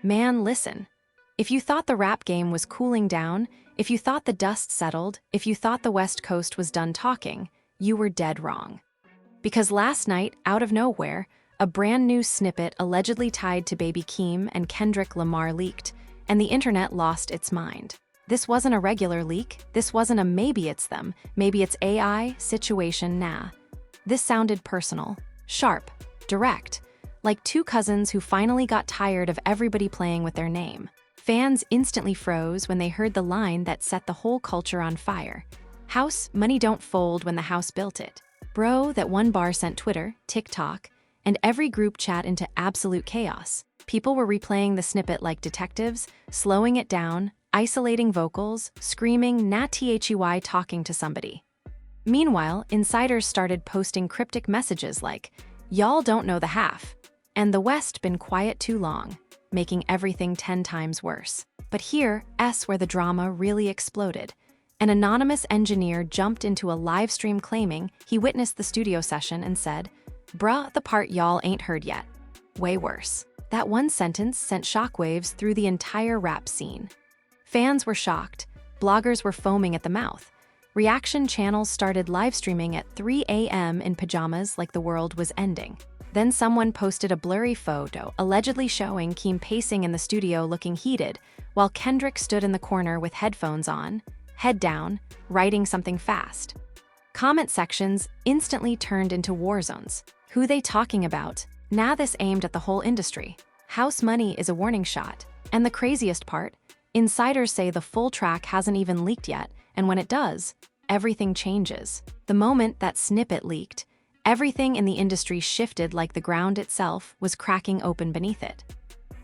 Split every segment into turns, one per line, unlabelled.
Man, listen. If you thought the rap game was cooling down, if you thought the dust settled, if you thought the West Coast was done talking, you were dead wrong. Because last night, out of nowhere, a brand new snippet allegedly tied to baby Keem and Kendrick Lamar leaked, and the internet lost its mind. This wasn't a regular leak, this wasn't a maybe it's them, maybe it's AI situation, nah. This sounded personal, sharp, direct, like two cousins who finally got tired of everybody playing with their name. Fans instantly froze when they heard the line that set the whole culture on fire. House, money don't fold when the house built it. Bro, that one bar sent Twitter, TikTok, and every group chat into absolute chaos. People were replaying the snippet like detectives, slowing it down, isolating vocals, screaming, nah thay talking to somebody. Meanwhile, insiders started posting cryptic messages like, y'all don't know the half, and the West been quiet too long, making everything 10 times worse. But here's where the drama really exploded. An anonymous engineer jumped into a live stream claiming he witnessed the studio session and said, "Bruh, the part y'all ain't heard yet." Way worse. That one sentence sent shockwaves through the entire rap scene. Fans were shocked, bloggers were foaming at the mouth. Reaction channels started live streaming at 3 a.m. in pajamas like the world was ending. Then someone posted a blurry photo allegedly showing Keem pacing in the studio looking heated, while Kendrick stood in the corner with headphones on, head down, writing something fast. Comment sections instantly turned into war zones. Who they talking about? Nah, this aimed at the whole industry. House money is a warning shot. And the craziest part? Insiders say the full track hasn't even leaked yet, and when it does, everything changes. The moment that snippet leaked, everything in the industry shifted like the ground itself was cracking open beneath it.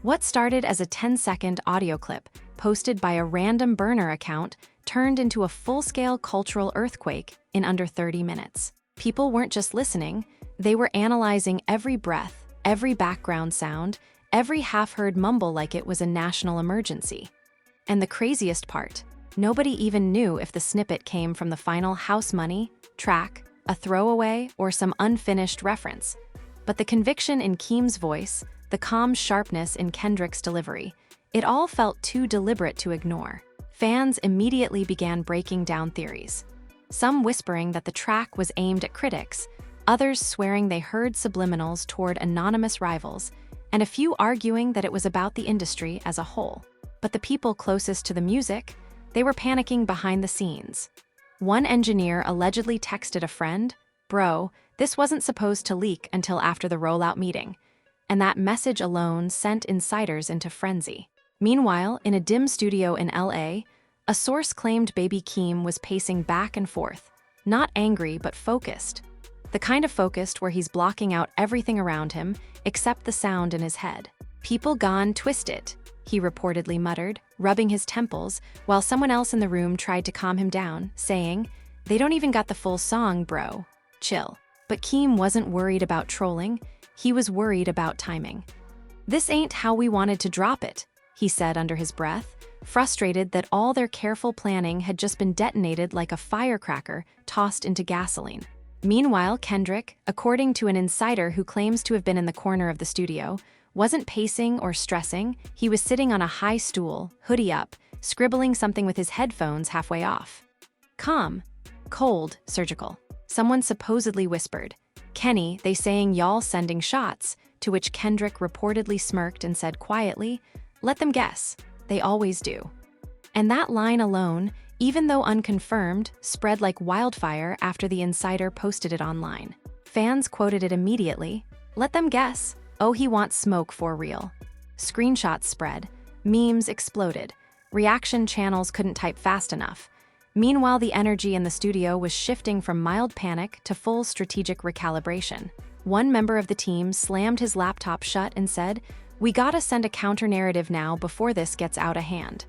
What started as a 10-second audio clip posted by a random burner account turned into a full-scale cultural earthquake in under 30 minutes. People weren't just listening, they were analyzing every breath, every background sound, every half-heard mumble like it was a national emergency. And the craziest part, nobody even knew if the snippet came from the final House Money track, a throwaway, or some unfinished reference. But the conviction in Keem's voice, the calm sharpness in Kendrick's delivery, it all felt too deliberate to ignore. Fans immediately began breaking down theories. Some whispering that the track was aimed at critics, others swearing they heard subliminals toward anonymous rivals, and a few arguing that it was about the industry as a whole. But the people closest to the music, they were panicking behind the scenes. One engineer allegedly texted a friend, "Bro, this wasn't supposed to leak until after the rollout meeting," and that message alone sent insiders into frenzy. Meanwhile, in a dim studio in LA, a source claimed baby Keem was pacing back and forth, not angry but focused. The kind of focused where he's blocking out everything around him except the sound in his head. "People gone twisted," he reportedly muttered, rubbing his temples, while someone else in the room tried to calm him down, saying, "They don't even got the full song, bro. Chill." But Keem wasn't worried about trolling, he was worried about timing. "This ain't how we wanted to drop it," he said under his breath, frustrated that all their careful planning had just been detonated like a firecracker tossed into gasoline. Meanwhile, Kendrick, according to an insider who claims to have been in the corner of the studio, wasn't pacing or stressing, he was sitting on a high stool, hoodie up, scribbling something with his headphones halfway off. Calm, cold, surgical. Someone supposedly whispered, "Kenny, they saying y'all sending shots," to which Kendrick reportedly smirked and said quietly, "Let them guess, they always do." And that line alone, even though unconfirmed, spread like wildfire after the insider posted it online. Fans quoted it immediately, "Let them guess. Oh, he wants smoke for real." Screenshots spread, memes exploded, reaction channels couldn't type fast enough. Meanwhile, the energy in the studio was shifting from mild panic to full strategic recalibration. One member of the team slammed his laptop shut and said, "We gotta send a counter-narrative now before this gets out of hand."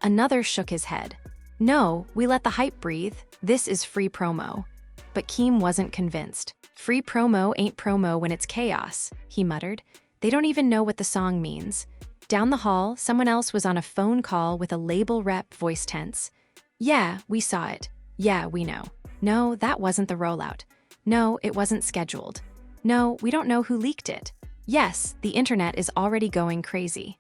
Another shook his head. "No, we let the hype breathe. This is free promo." But Keem wasn't convinced. "Free promo ain't promo when it's chaos," he muttered. "They don't even know what the song means." Down the hall, someone else was on a phone call with a label rep, voice tense. "Yeah, we saw it. Yeah, we know. No, that wasn't the rollout. No, it wasn't scheduled. No, we don't know who leaked it. Yes, the internet is already going crazy."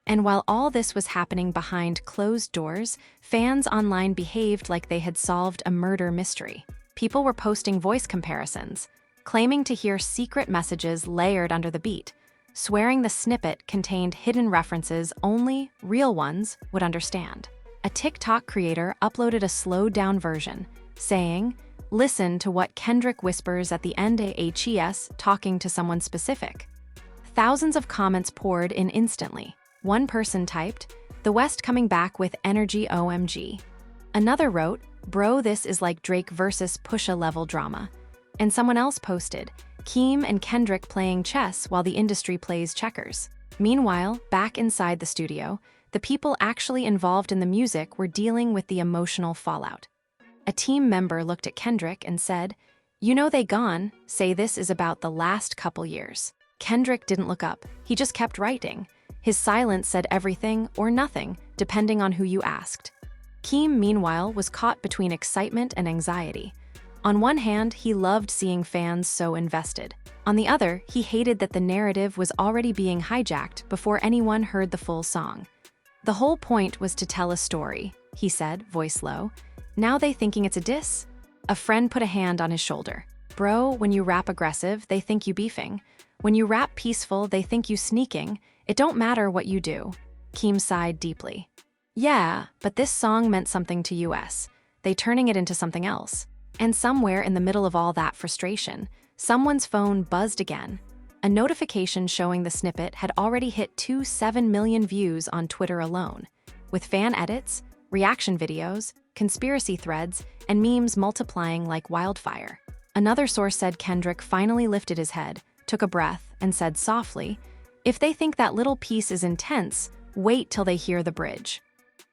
And while all this was happening behind closed doors, fans online behaved like they had solved a murder mystery. People were posting voice comparisons, claiming to hear secret messages layered under the beat, swearing the snippet contained hidden references only real ones would understand. A TikTok creator uploaded a slowed-down version, saying, "Listen to what Kendrick whispers at the end AHES talking to someone specific." Thousands of comments poured in instantly. One person typed, "The West coming back with energy OMG." Another wrote, "Bro, this is like Drake versus Pusha level drama." And someone else posted, "Keem and Kendrick playing chess while the industry plays checkers." Meanwhile, back inside the studio, the people actually involved in the music were dealing with the emotional fallout. A team member looked at Kendrick and said, "You know they gone, say this is about the last couple years." Kendrick didn't look up, he just kept writing. His silence said everything or nothing, depending on who you asked. Keem, meanwhile, was caught between excitement and anxiety. On one hand, he loved seeing fans so invested. On the other, he hated that the narrative was already being hijacked before anyone heard the full song. "The whole point was to tell a story," he said, voice low. "Now they thinking it's a diss?" A friend put a hand on his shoulder. "Bro, when you rap aggressive, they think you beefing. When you rap peaceful, they think you sneaking. It don't matter what you do." Keem sighed deeply. "Yeah, but this song meant something to us. They turning it into something else." And somewhere in the middle of all that frustration, someone's phone buzzed again. A notification showing the snippet had already hit 7 million views on Twitter alone, with fan edits, reaction videos, conspiracy threads, and memes multiplying like wildfire. Another source said Kendrick finally lifted his head, took a breath, and said softly, "If they think that little piece is intense, wait till they hear the bridge."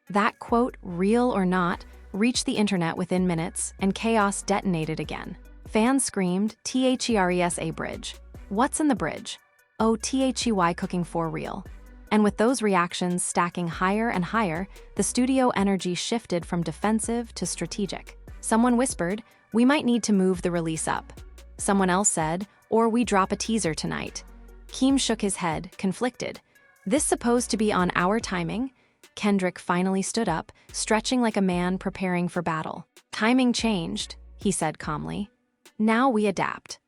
That quote, real or not, reached the internet within minutes, and chaos detonated again. Fans screamed, "THERESA bridge. What's in the bridge? Oh, THEY cooking for real." And with those reactions stacking higher and higher, the studio energy shifted from defensive to strategic. Someone whispered, "We might need to move the release up." Someone else said, "Or we drop a teaser tonight." Keem shook his head, conflicted. "This supposed to be on our timing?" Kendrick finally stood up, stretching like a man preparing for battle. "Timing changed," he said calmly. "Now we adapt."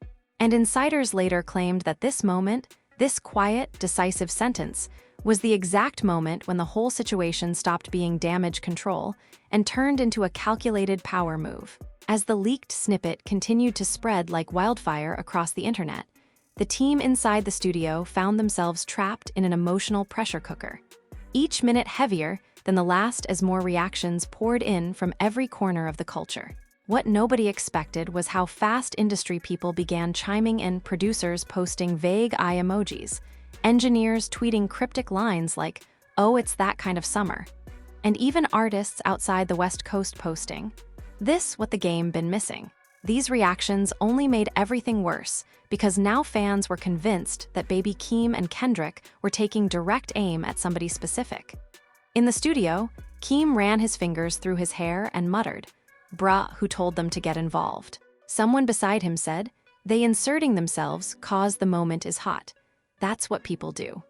And insiders later claimed that this moment, this quiet, decisive sentence, was the exact moment when the whole situation stopped being damage control and turned into a calculated power move. As the leaked snippet continued to spread like wildfire across the internet, the team inside the studio found themselves trapped in an emotional pressure cooker. Each minute heavier than the last as more reactions poured in from every corner of the culture. What nobody expected was how fast industry people began chiming in, producers posting vague eye emojis, engineers tweeting cryptic lines like, "Oh, it's that kind of summer," and even artists outside the West Coast posting, "This what the game been missing." These reactions only made everything worse because now fans were convinced that baby Keem and Kendrick were taking direct aim at somebody specific. In the studio, Keem ran his fingers through his hair and muttered, "Bruh, who told them to get involved?" Someone beside him said, "They inserting themselves cause the moment is hot. That's what people do."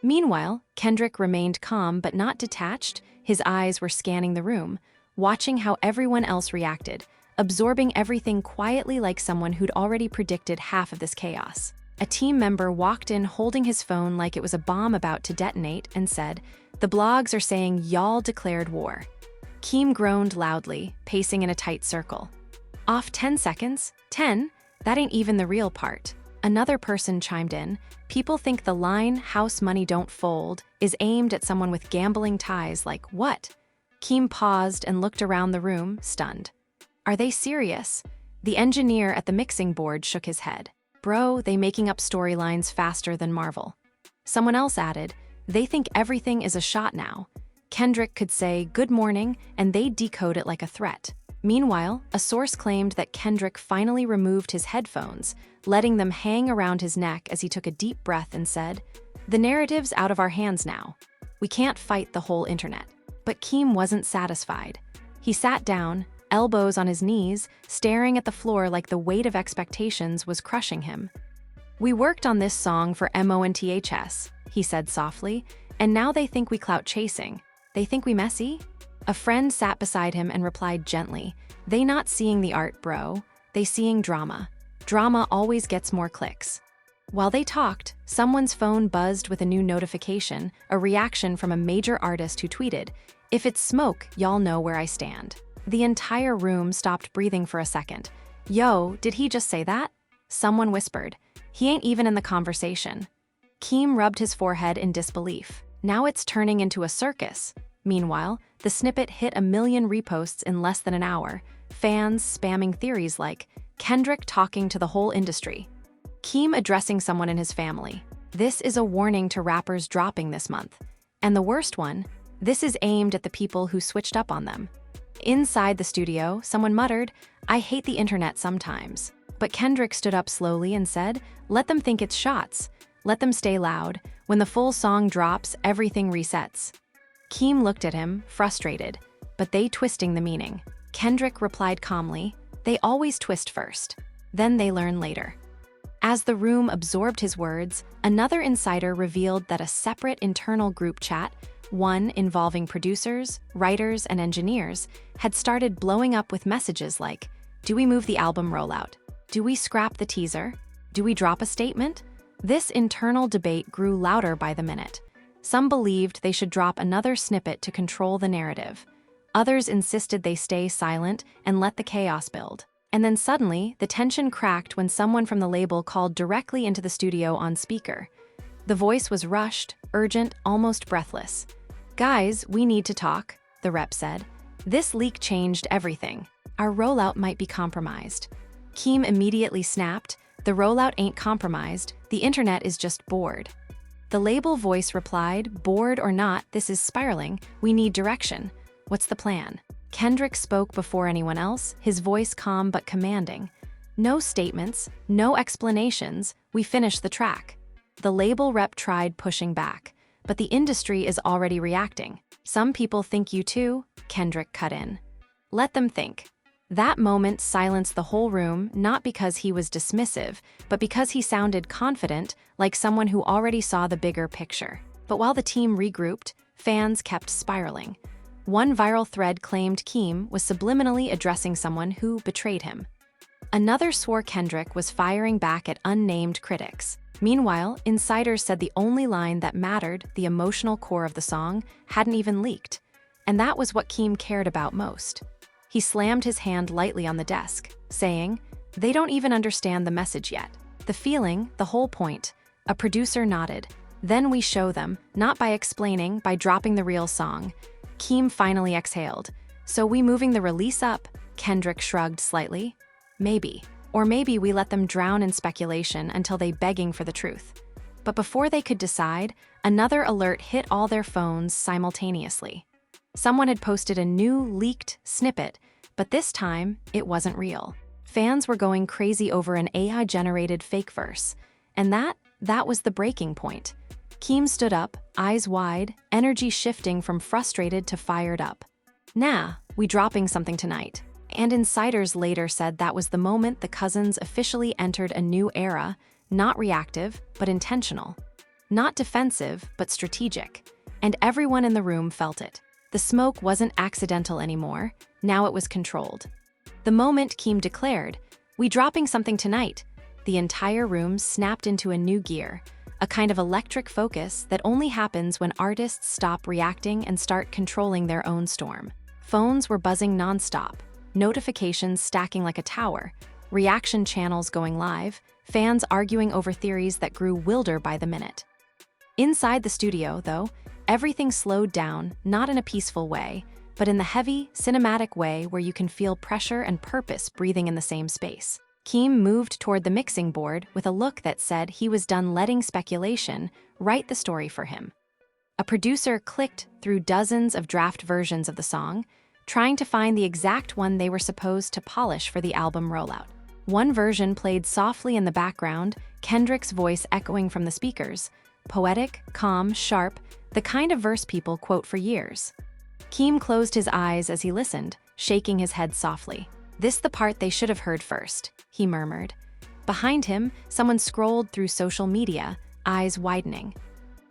Meanwhile, Kendrick remained calm but not detached. His eyes were scanning the room, watching how everyone else reacted, absorbing everything quietly like someone who'd already predicted half of this chaos. A team member walked in holding his phone like it was a bomb about to detonate and said, "The blogs are saying y'all declared war." Keem groaned loudly, pacing in a tight circle. "Off 10 seconds? 10? That ain't even the real part." Another person chimed in, "People think the line, 'house money don't fold,' is aimed at someone with gambling ties like what?" Keem paused and looked around the room, stunned. "Are they serious?" The engineer at the mixing board shook his head. "Bro, they making up storylines faster than Marvel." Someone else added, "They think everything is a shot now." Kendrick could say, "Good morning," and they'd decode it like a threat. Meanwhile, a source claimed that Kendrick finally removed his headphones, letting them hang around his neck as he took a deep breath and said, "The narrative's out of our hands now. We can't fight the whole internet." But Keem wasn't satisfied. He sat down, elbows on his knees, staring at the floor like the weight of expectations was crushing him. "We worked on this song for MONTHS," he said softly, And now they think we clout chasing. They think we messy? A friend sat beside him and replied gently, "They not seeing the art, bro. They seeing drama. Drama always gets more clicks." While they talked, someone's phone buzzed with a new notification, a reaction from a major artist who tweeted, "If it's smoke, y'all know where I stand." The entire room stopped breathing for a second. "Yo, did he just say that?" Someone whispered, "He ain't even in the conversation." Keem rubbed his forehead in disbelief. Now it's turning into a circus. Meanwhile, the snippet hit 1 million reposts in less than an hour, fans spamming theories like, Kendrick talking to the whole industry, Keem addressing someone in his family. This is a warning to rappers dropping this month. And the worst one, this is aimed at the people who switched up on them. Inside the studio, someone muttered, "I hate the internet sometimes." But Kendrick stood up slowly and said, "Let them think it's shots. Let them stay loud. When the full song drops, everything resets." Keem looked at him, frustrated, but they twisting the meaning. Kendrick replied calmly, "They always twist first. Then they learn later." As the room absorbed his words, another insider revealed that a separate internal group chat, one involving producers, writers, and engineers, had started blowing up with messages like, "Do we move the album rollout? Do we scrap the teaser? Do we drop a statement?" This internal debate grew louder by the minute. Some believed they should drop another snippet to control the narrative. Others insisted they stay silent and let the chaos build. And then suddenly, the tension cracked when someone from the label called directly into the studio on speaker. The voice was rushed, urgent, almost breathless. "Guys, we need to talk," the rep said. "This leak changed everything. Our rollout might be compromised." Keem immediately snapped, "The rollout ain't compromised, the internet is just bored." The label voice replied, "Bored or not, this is spiraling. We need direction. What's the plan?" Kendrick spoke before anyone else, his voice calm but commanding. "No statements, no explanations, we finish the track." The label rep tried pushing back, but the industry is already reacting. "Some people think you too," Kendrick cut in. "Let them think." That moment silenced the whole room, not because he was dismissive, but because he sounded confident, like someone who already saw the bigger picture. But while the team regrouped, fans kept spiraling. One viral thread claimed Keem was subliminally addressing someone who betrayed him. Another swore Kendrick was firing back at unnamed critics. Meanwhile, insiders said the only line that mattered, the emotional core of the song, hadn't even leaked. And that was what Keem cared about most. He slammed his hand lightly on the desk, saying, "They don't even understand the message yet. The feeling, the whole point." A producer nodded. "Then we show them, not by explaining, by dropping the real song." Keem finally exhaled. "So we moving the release up?" Kendrick shrugged slightly. "Maybe. Or maybe we let them drown in speculation until they begging for the truth." But before they could decide, another alert hit all their phones simultaneously. Someone had posted a new, leaked snippet, but this time, it wasn't real. Fans were going crazy over an AI-generated fake verse. And that was the breaking point. Keem stood up, eyes wide, energy shifting from frustrated to fired up. "Nah, we dropping something tonight." And insiders later said that was the moment the cousins officially entered a new era, not reactive, but intentional. Not defensive, but strategic. And everyone in the room felt it. The smoke wasn't accidental anymore, now it was controlled. The moment Keem declared, "We dropping something tonight," the entire room snapped into a new gear, a kind of electric focus that only happens when artists stop reacting and start controlling their own storm. Phones were buzzing nonstop, notifications stacking like a tower, reaction channels going live, fans arguing over theories that grew wilder by the minute. Inside the studio, though, everything slowed down, not in a peaceful way, but in the heavy, cinematic way where you can feel pressure and purpose breathing in the same space. Keem moved toward the mixing board with a look that said he was done letting speculation write the story for him. A producer clicked through dozens of draft versions of the song, trying to find the exact one they were supposed to polish for the album rollout. One version played softly in the background, Kendrick's voice echoing from the speakers, poetic, calm, sharp, the kind of verse people quote for years. Keem closed his eyes as he listened, shaking his head softly. "This the part they should have heard first," he murmured. Behind him, someone scrolled through social media, eyes widening.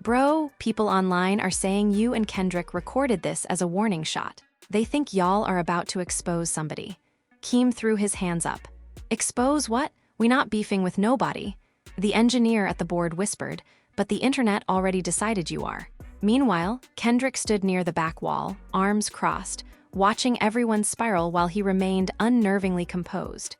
Bro, people online are saying you and Kendrick recorded this as a warning shot. They think y'all are about to expose somebody. Keem threw his hands up. Expose what? We not beefing with nobody. The engineer at the board whispered, but the internet already decided you are. Meanwhile, Kendrick stood near the back wall, arms crossed, watching everyone spiral while he remained unnervingly composed.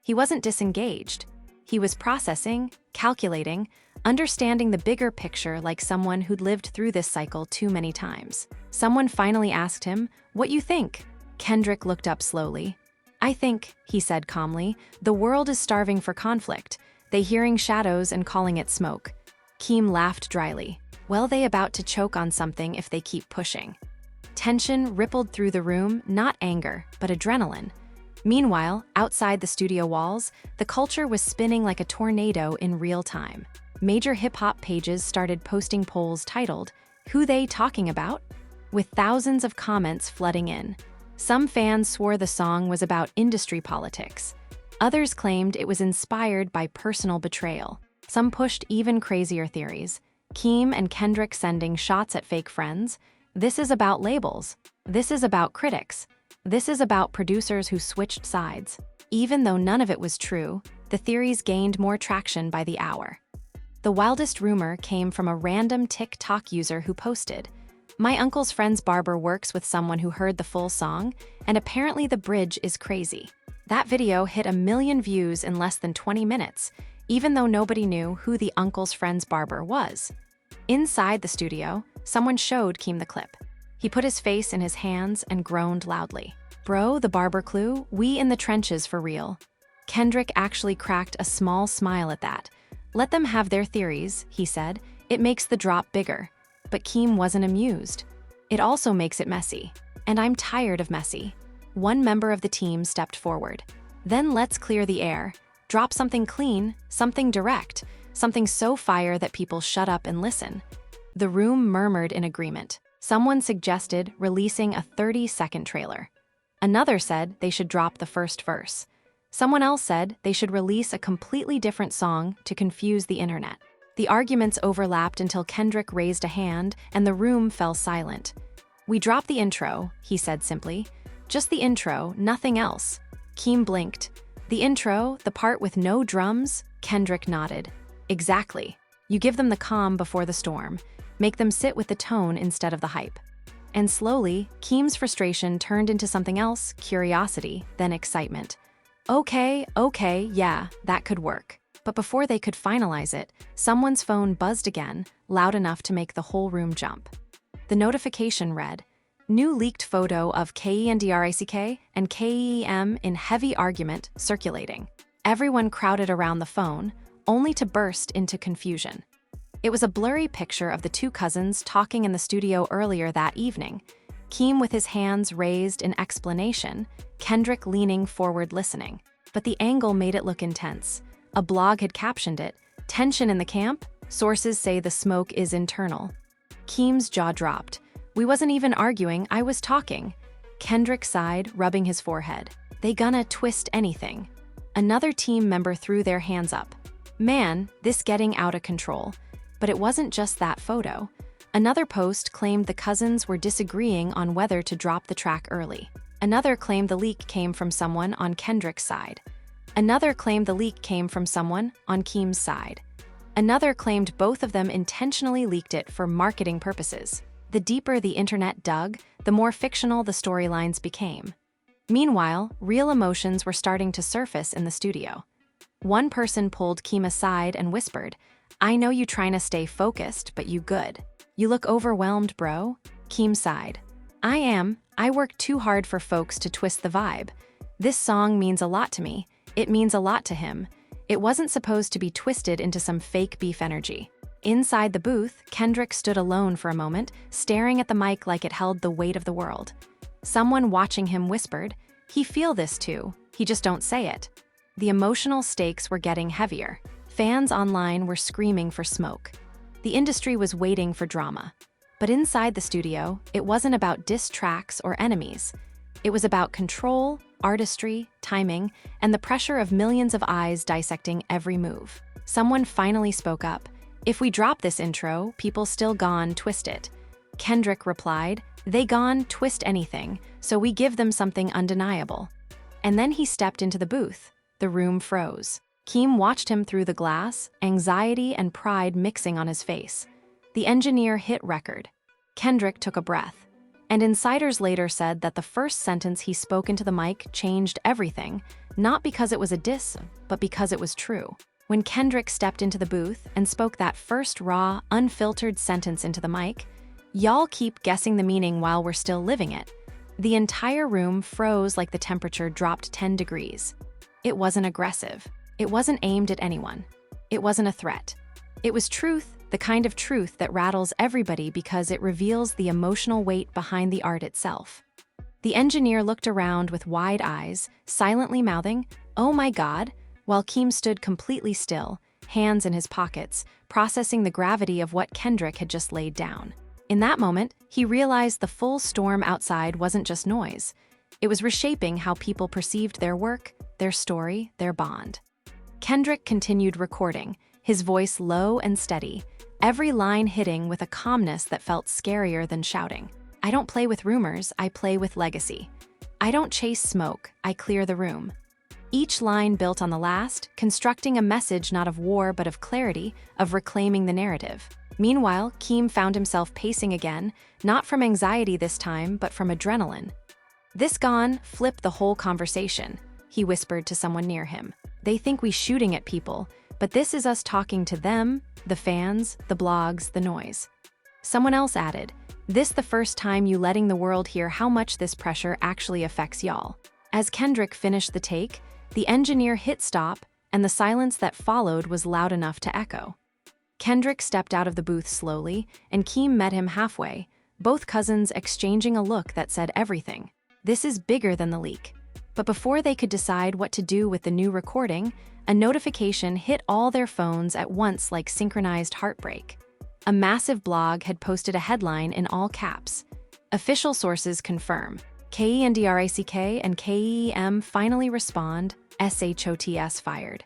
He wasn't disengaged. He was processing, calculating, understanding the bigger picture like someone who'd lived through this cycle too many times. Someone finally asked him, "What you think?" Kendrick looked up slowly. "I think," he said calmly, "the world is starving for conflict. They hearing shadows and calling it smoke." Keem laughed dryly. "Well, they about to choke on something if they keep pushing." Tension rippled through the room, not anger, but adrenaline. Meanwhile, outside the studio walls, the culture was spinning like a tornado in real time. Major hip-hop pages started posting polls titled, "Who They Talking About?" with thousands of comments flooding in. Some fans swore the song was about industry politics. Others claimed it was inspired by personal betrayal. Some pushed even crazier theories. Keem and Kendrick sending shots at fake friends. This is about labels. This is about critics. This is about producers who switched sides. Even though none of it was true, the theories gained more traction by the hour. The wildest rumor came from a random TikTok user who posted, "My uncle's friend's barber works with someone who heard the full song, and apparently the bridge is crazy." That video hit 1 million views in less than 20 minutes, even though nobody knew who the uncle's friend's barber was. Inside the studio, someone showed Keem the clip. He put his face in his hands and groaned loudly. "Bro, the barber clue? We in the trenches for real." Kendrick actually cracked a small smile at that. "Let them have their theories," he said. "It makes the drop bigger." But Keem wasn't amused. "It also makes it messy. And I'm tired of messy." One member of the team stepped forward. "Then let's clear the air. Drop something clean, something direct, something so fire that people shut up and listen." The room murmured in agreement. Someone suggested releasing a 30-second trailer. Another said they should drop the first verse. Someone else said they should release a completely different song to confuse the internet. The arguments overlapped until Kendrick raised a hand and the room fell silent. "We dropped the intro," he said simply. "Just the intro, nothing else." Keem blinked. "The intro, the part with no drums?" Kendrick nodded. "Exactly. You give them the calm before the storm. Make them sit with the tone instead of the hype." And slowly, Keem's frustration turned into something else, curiosity, then excitement. Okay, yeah, that could work." But before they could finalize it, someone's phone buzzed again, loud enough to make the whole room jump. The notification read, "New leaked photo of Kendrick and Keem in heavy argument circulating." Everyone crowded around the phone, only to burst into confusion. It was a blurry picture of the two cousins talking in the studio earlier that evening. Keem with his hands raised in explanation, Kendrick leaning forward listening. But the angle made it look intense. A blog had captioned it, "Tension in the camp? Sources say the smoke is internal." Keem's jaw dropped. "We wasn't even arguing, I was talking." Kendrick sighed, rubbing his forehead. "They gonna twist anything." Another team member threw their hands up. "Man, this getting out of control." But it wasn't just that photo. Another post claimed the cousins were disagreeing on whether to drop the track early. Another claimed the leak came from someone on Kendrick's side. Another claimed the leak came from someone on Keem's side. Another claimed both of them intentionally leaked it for marketing purposes. The deeper the internet dug, the more fictional the storylines became. Meanwhile, real emotions were starting to surface in the studio. One person pulled Keem aside and whispered, "I know you trying to stay focused, but you good. You look overwhelmed, bro." Keem sighed. "I am. I work too hard for folks to twist the vibe. This song means a lot to me. It means a lot to him. It wasn't supposed to be twisted into some fake beef energy." Inside the booth, Kendrick stood alone for a moment, staring at the mic like it held the weight of the world. Someone watching him whispered, "He feel this too. He just don't say it." The emotional stakes were getting heavier. Fans online were screaming for smoke. The industry was waiting for drama. But inside the studio, it wasn't about diss tracks or enemies. It was about control, artistry, timing, and the pressure of millions of eyes dissecting every move. Someone finally spoke up. If we drop this intro, people still gone twist it. Kendrick replied, they gone twist anything, so we give them something undeniable. And then he stepped into the booth. The room froze. Keem watched him through the glass, anxiety and pride mixing on his face. The engineer hit record. Kendrick took a breath. And insiders later said that the first sentence he spoke into the mic changed everything, not because it was a diss, but because it was true. When Kendrick stepped into the booth and spoke that first raw, unfiltered sentence into the mic, y'all keep guessing the meaning while we're still living it. The entire room froze like the temperature dropped 10 degrees. It wasn't aggressive. It wasn't aimed at anyone. It wasn't a threat. It was truth, the kind of truth that rattles everybody because it reveals the emotional weight behind the art itself. The engineer looked around with wide eyes, silently mouthing, "Oh my God," while Keem stood completely still, hands in his pockets, processing the gravity of what Kendrick had just laid down. In that moment, he realized the full storm outside wasn't just noise. It was reshaping how people perceived their work, their story, their bond. Kendrick continued recording, his voice low and steady, every line hitting with a calmness that felt scarier than shouting. I don't play with rumors, I play with legacy. I don't chase smoke, I clear the room. Each line built on the last, constructing a message not of war but of clarity, of reclaiming the narrative. Meanwhile, Keem found himself pacing again, not from anxiety this time, but from adrenaline. This gone flipped the whole conversation, he whispered to someone near him. They think we shooting at people, but this is us talking to them, the fans, the blogs, the noise. Someone else added, this the first time you letting the world hear how much this pressure actually affects y'all. As Kendrick finished the take, the engineer hit stop, and the silence that followed was loud enough to echo. Kendrick stepped out of the booth slowly, and Keem met him halfway, both cousins exchanging a look that said everything. This is bigger than the leak. But before they could decide what to do with the new recording, a notification hit all their phones at once like synchronized heartbreak. A massive blog had posted a headline in all caps. Official sources confirm. Kendrick and Keem finally respond, SHOTS fired.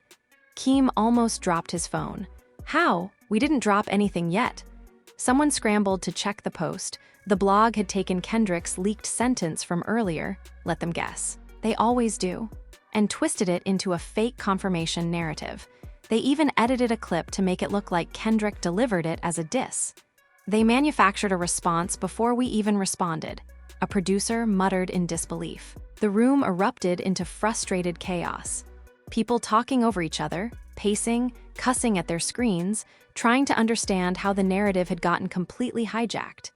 Keem almost dropped his phone. How? We didn't drop anything yet. Someone scrambled to check the post. The blog had taken Kendrick's leaked sentence from earlier, let them guess. They always do. And twisted it into a fake confirmation narrative. They even edited a clip to make it look like Kendrick delivered it as a diss. They manufactured a response before we even responded. A producer muttered in disbelief. The room erupted into frustrated chaos. People talking over each other, pacing, cussing at their screens, trying to understand how the narrative had gotten completely hijacked.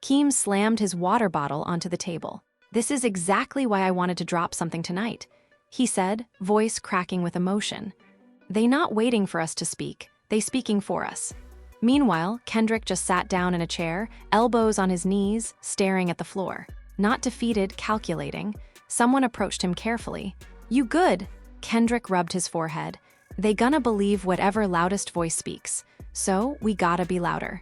Keem slammed his water bottle onto the table. This is exactly why I wanted to drop something tonight, he said, voice cracking with emotion. They not waiting for us to speak, they speaking for us. Meanwhile, Kendrick just sat down in a chair, elbows on his knees, staring at the floor. Not defeated, calculating. Someone approached him carefully. You good? Kendrick rubbed his forehead. They gonna believe whatever loudest voice speaks, so we gotta be louder.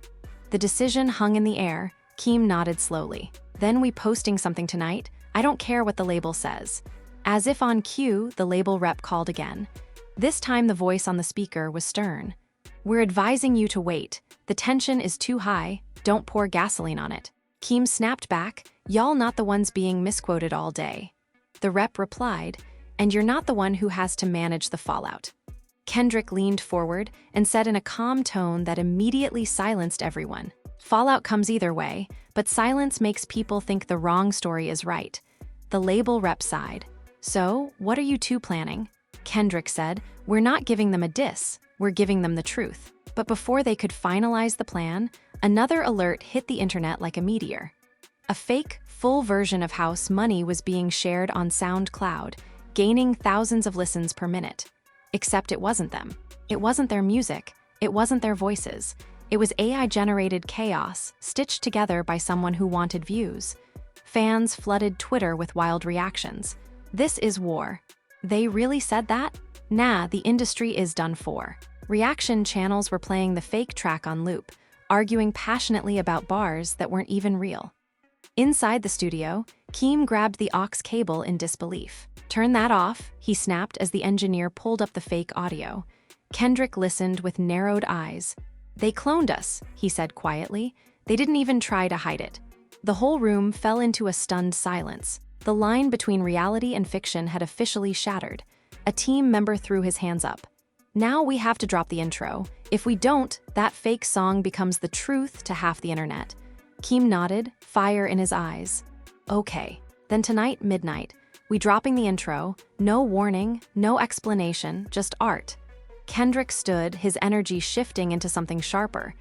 The decision hung in the air. Keem nodded slowly. Then we posting something tonight? I don't care what the label says. As if on cue, the label rep called again. This time the voice on the speaker was stern. We're advising you to wait. The tension is too high. Don't pour gasoline on it. Keem snapped back. Y'all not the ones being misquoted all day. The rep replied, and you're not the one who has to manage the fallout. Kendrick leaned forward and said in a calm tone that immediately silenced everyone. Fallout comes either way, but silence makes people think the wrong story is right. The label rep sighed. So, what are you two planning? Kendrick said, we're not giving them a diss, we're giving them the truth. But before they could finalize the plan, another alert hit the internet like a meteor. A fake, full version of House Money was being shared on SoundCloud, gaining thousands of listens per minute. Except it wasn't them. It wasn't their music. It wasn't their voices. It was AI-generated chaos, stitched together by someone who wanted views. Fans flooded Twitter with wild reactions. This is war. They really said that? Nah, the industry is done for. Reaction channels were playing the fake track on loop, arguing passionately about bars that weren't even real. Inside the studio, Keem grabbed the aux cable in disbelief. Turn that off, he snapped as the engineer pulled up the fake audio. Kendrick listened with narrowed eyes. "They cloned us," he said quietly. They didn't even try to hide it. The whole room fell into a stunned silence. The line between reality and fiction had officially shattered. A team member threw his hands up. "Now we have to drop the intro. If we don't, that fake song becomes the truth to half the internet." Keem nodded, fire in his eyes. "Okay, then tonight, midnight, we dropping the intro, no warning, no explanation, just art." Kendrick stood, his energy shifting into something sharper.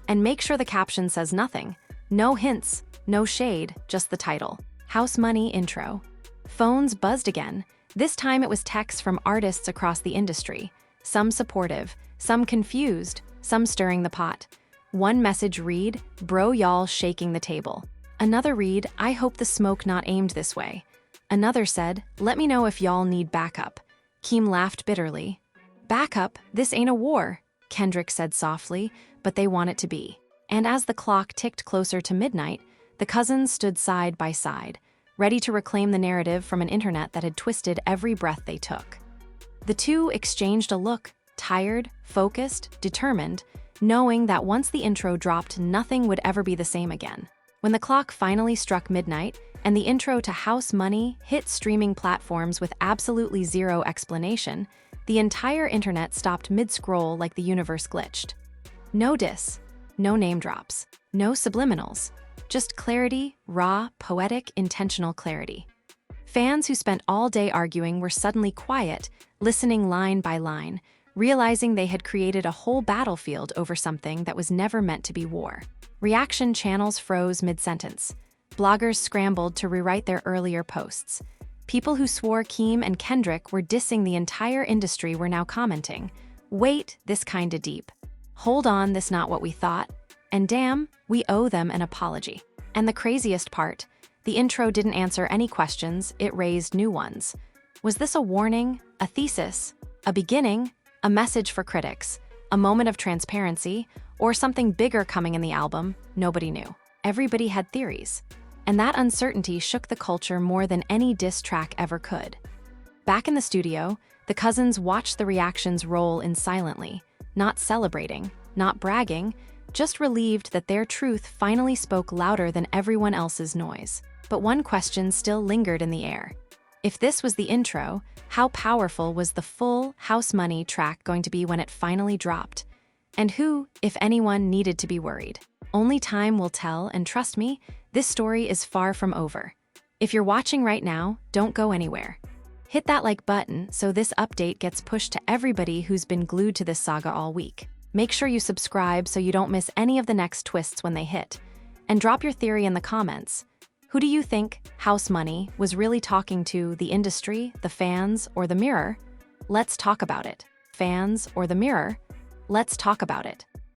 "And make sure the caption says nothing. No hints, no shade, just the title. House Money Intro." Phones buzzed again. This time it was texts from artists across the industry. Some supportive, some confused, some stirring the pot. One message read, "Bro y'all shaking the table." Another read, "I hope the smoke not aimed this way." Another said, "Let me know if y'all need backup." Keem laughed bitterly. "Backup? This ain't a war," Kendrick said softly, "but they want it to be." And as the clock ticked closer to midnight, the cousins stood side by side, ready to reclaim the narrative from an internet that had twisted every breath they took. The two exchanged a look, tired, focused, determined, knowing that once the intro dropped, nothing would ever be the same again. When the clock finally struck midnight, and the intro to House Money hit streaming platforms with absolutely zero explanation, the entire internet stopped mid-scroll like the universe glitched. No diss, no name drops, no subliminals, just clarity, raw, poetic, intentional clarity. Fans who spent all day arguing were suddenly quiet, listening line by line, realizing they had created a whole battlefield over something that was never meant to be war. Reaction channels froze mid-sentence. Bloggers scrambled to rewrite their earlier posts. People who swore Keem and Kendrick were dissing the entire industry were now commenting, "Wait, this kinda deep. Hold on, this not what we thought. And damn, we owe them an apology." And the craziest part, the intro didn't answer any questions, it raised new ones. Was this a warning, a thesis, a beginning, a message for critics, a moment of transparency, or something bigger coming in the album? Nobody knew. Everybody had theories. And that uncertainty shook the culture more than any diss track ever could. Back in the studio, the cousins watched the reactions roll in silently, not celebrating, not bragging, just relieved that their truth finally spoke louder than everyone else's noise. But one question still lingered in the air. If this was the intro, how powerful was the full House Money track going to be when it finally dropped? And who, if anyone, needed to be worried? Only time will tell, and trust me, this story is far from over. If you're watching right now, don't go anywhere. Hit that like button so this update gets pushed to everybody who's been glued to this saga all week. Make sure you subscribe so you don't miss any of the next twists when they hit. And drop your theory in the comments. Who do you think House Money was really talking to, the industry, the fans, or the mirror? Let's talk about it. Fans or the mirror? Let's talk about it.